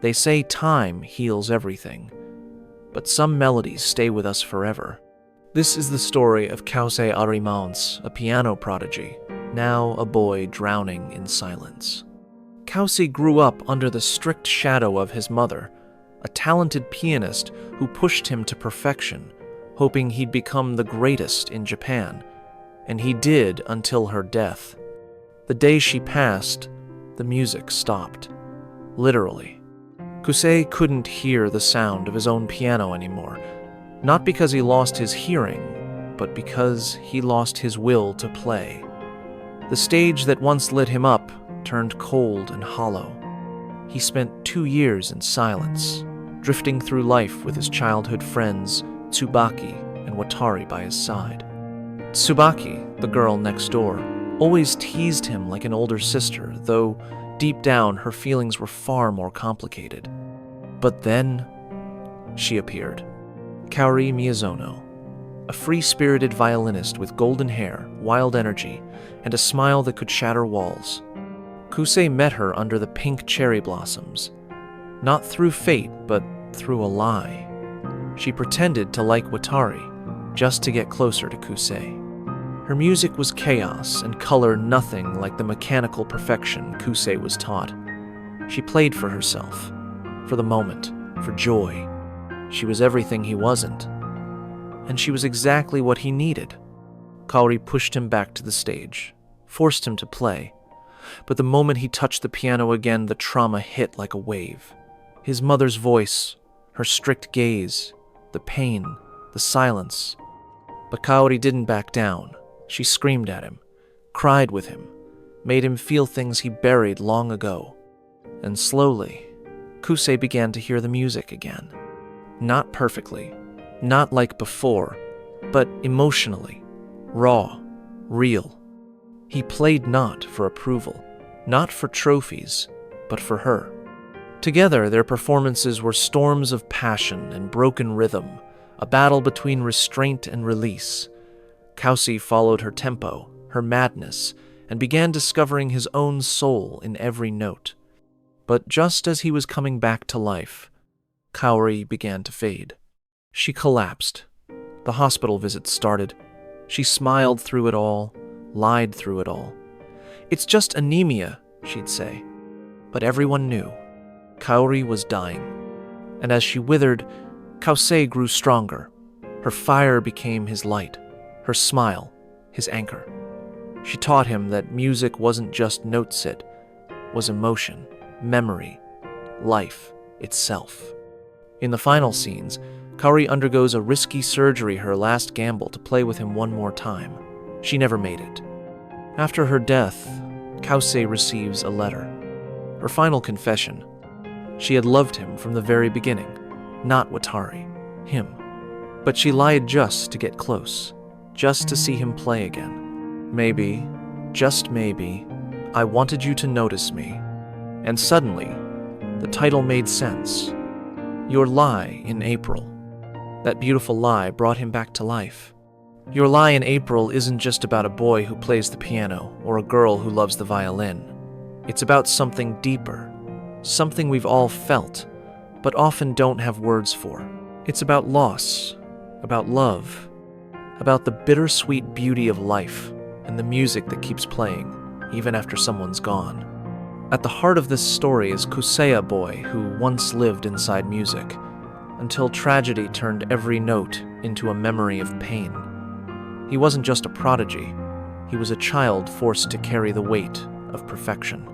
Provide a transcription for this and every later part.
They say time heals everything, but some melodies stay with us forever. This is the story of Kousei Arimaunts, a piano prodigy, now a boy drowning in silence. Kousei grew up under the strict shadow of his mother, a talented pianist who pushed him to perfection, hoping he'd become the greatest in Japan, and he did until her death. The day she passed, the music stopped. Literally. Kousei couldn't hear the sound of his own piano anymore, not because he lost his hearing, but because he lost his will to play. The stage that once lit him up turned cold and hollow. He spent 2 years in silence, drifting through life with his childhood friends Tsubaki and Watari by his side. Tsubaki, the girl next door, always teased him like an older sister, though deep down her feelings were far more complicated. But then, she appeared. Kaori Miyazono, a free-spirited violinist with golden hair, wild energy, and a smile that could shatter walls. Kousei met her under the pink cherry blossoms, not through fate, but through a lie. She pretended to like Watari, just to get closer to Kousei. Her music was chaos and color nothing like the mechanical perfection Kousei was taught. She played for herself, for the moment, for joy. She was everything he wasn't, and she was exactly what he needed. Kaori pushed him back to the stage, forced him to play, but the moment he touched the piano again, the trauma hit like a wave. His mother's voice, her strict gaze, the pain, the silence. But Kaori didn't back down. She screamed at him, cried with him, made him feel things he buried long ago. And slowly, Kousei began to hear the music again. Not perfectly, not like before, but emotionally, raw, real. He played not for approval, not for trophies, but for her. Together, their performances were storms of passion and broken rhythm, a battle between restraint and release. Kousei followed her tempo, her madness, and began discovering his own soul in every note. But just as he was coming back to life, Kaori began to fade. She collapsed. The hospital visit started. She smiled through it all, lied through it all. "It's just anemia," she'd say. But everyone knew. Kaori was dying. And as she withered, Kousei grew stronger. Her fire became his light, her smile, his anchor. She taught him that music wasn't just notesit, was emotion, memory, life itself. In the final scenes, Kaori undergoes a risky surgery, her last gamble to play with him one more time. She never made it. After her death, Kousei receives a letter. Her final confession. She had loved him from the very beginning, not Watari, him. But she lied just to get close, just to see him play again. Maybe, just maybe, I wanted you to notice me. And suddenly, the title made sense. Your lie in April. That beautiful lie brought him back to life. Your lie in April isn't just about a boy who plays the piano or a girl who loves the violin. It's about something deeper, something we've all felt, but often don't have words for. It's about loss, about love, about the bittersweet beauty of life and the music that keeps playing, even after someone's gone. At the heart of this story is Kousei, a boy who once lived inside music, until tragedy turned every note into a memory of pain. He wasn't just a prodigy, he was a child forced to carry the weight of perfection.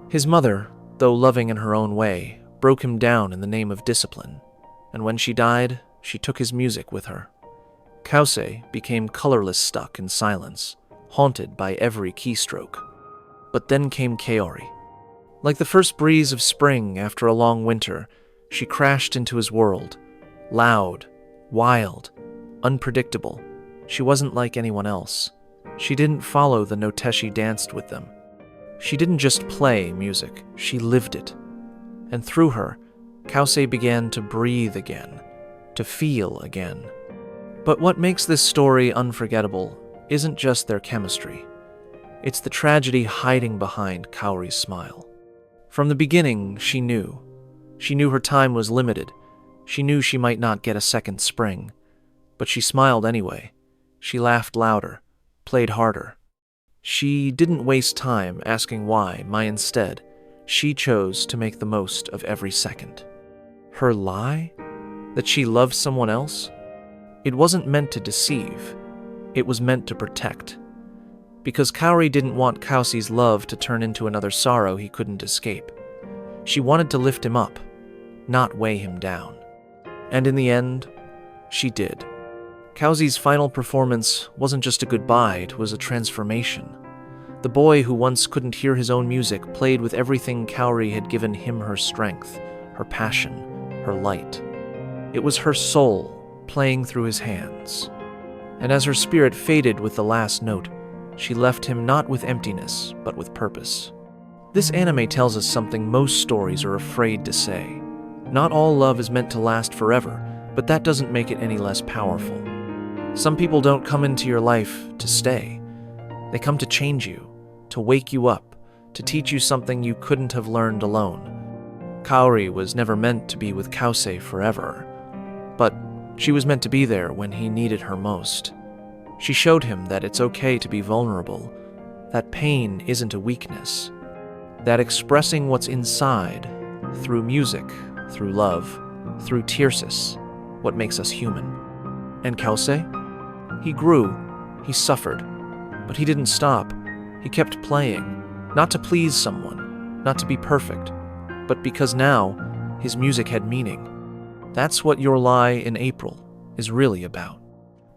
His mother, though loving in her own way, broke him down in the name of discipline, and when she died, she took his music with her. Kousei became colorless, stuck in silence, haunted by every keystroke. But then came Kaori. Like the first breeze of spring after a long winter, she crashed into his world. Loud, wild, unpredictable. She wasn't like anyone else. She didn't follow the notes she danced with them. She didn't just play music, she lived it. And through her, Kousei began to breathe again, to feel again. But what makes this story unforgettable isn't just their chemistry. It's the tragedy hiding behind Kaori's smile. From the beginning, she knew. She knew her time was limited. She knew she might not get a second spring. But she smiled anyway. She laughed louder, played harder. She didn't waste time asking why. Instead, she chose to make the most of every second. Her lie? That she loved someone else? It wasn't meant to deceive. It was meant to protect. Because Kaori didn't want Kousei's love to turn into another sorrow he couldn't escape. She wanted to lift him up, not weigh him down. And in the end, she did. Kousei's final performance wasn't just a goodbye, it was a transformation. The boy who once couldn't hear his own music played with everything Kaori had given him: her strength, her passion, her light. It was her soul playing through his hands. And as her spirit faded with the last note, she left him not with emptiness, but with purpose. This anime tells us something most stories are afraid to say. Not all love is meant to last forever, but that doesn't make it any less powerful. Some people don't come into your life to stay. They come to change you, to wake you up, to teach you something you couldn't have learned alone. Kaori was never meant to be with Kousei forever, but she was meant to be there when he needed her most. She showed him that it's okay to be vulnerable, that pain isn't a weakness, that expressing what's inside, through music, through love, through tearsis, what makes us human. And Kousei? He grew, he suffered, but he didn't stop. He kept playing, not to please someone, not to be perfect, but because now his music had meaning. That's what Your Lie in April is really about.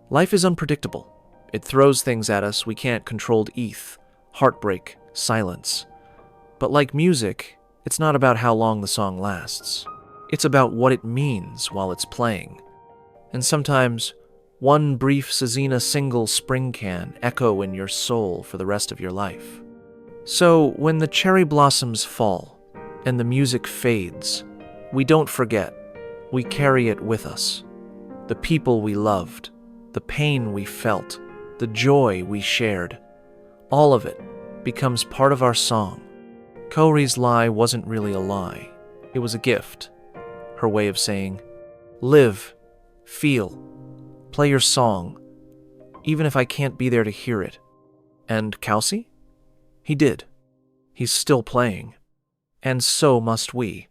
Life is unpredictable. It throws things at us we can't control: heartbreak, silence. But like music, it's not about how long the song lasts. It's about what it means while it's playing. And sometimes, one brief Suzuki single spring can echo in your soul for the rest of your life. So, when the cherry blossoms fall and the music fades, we don't forget. We carry it with us. The people we loved, the pain we felt, the joy we shared. All of it becomes part of our song. Kaori's lie wasn't really a lie. It was a gift. Her way of saying, live, feel, play your song, even if I can't be there to hear it. And Kousei? He did. He's still playing. And so must we.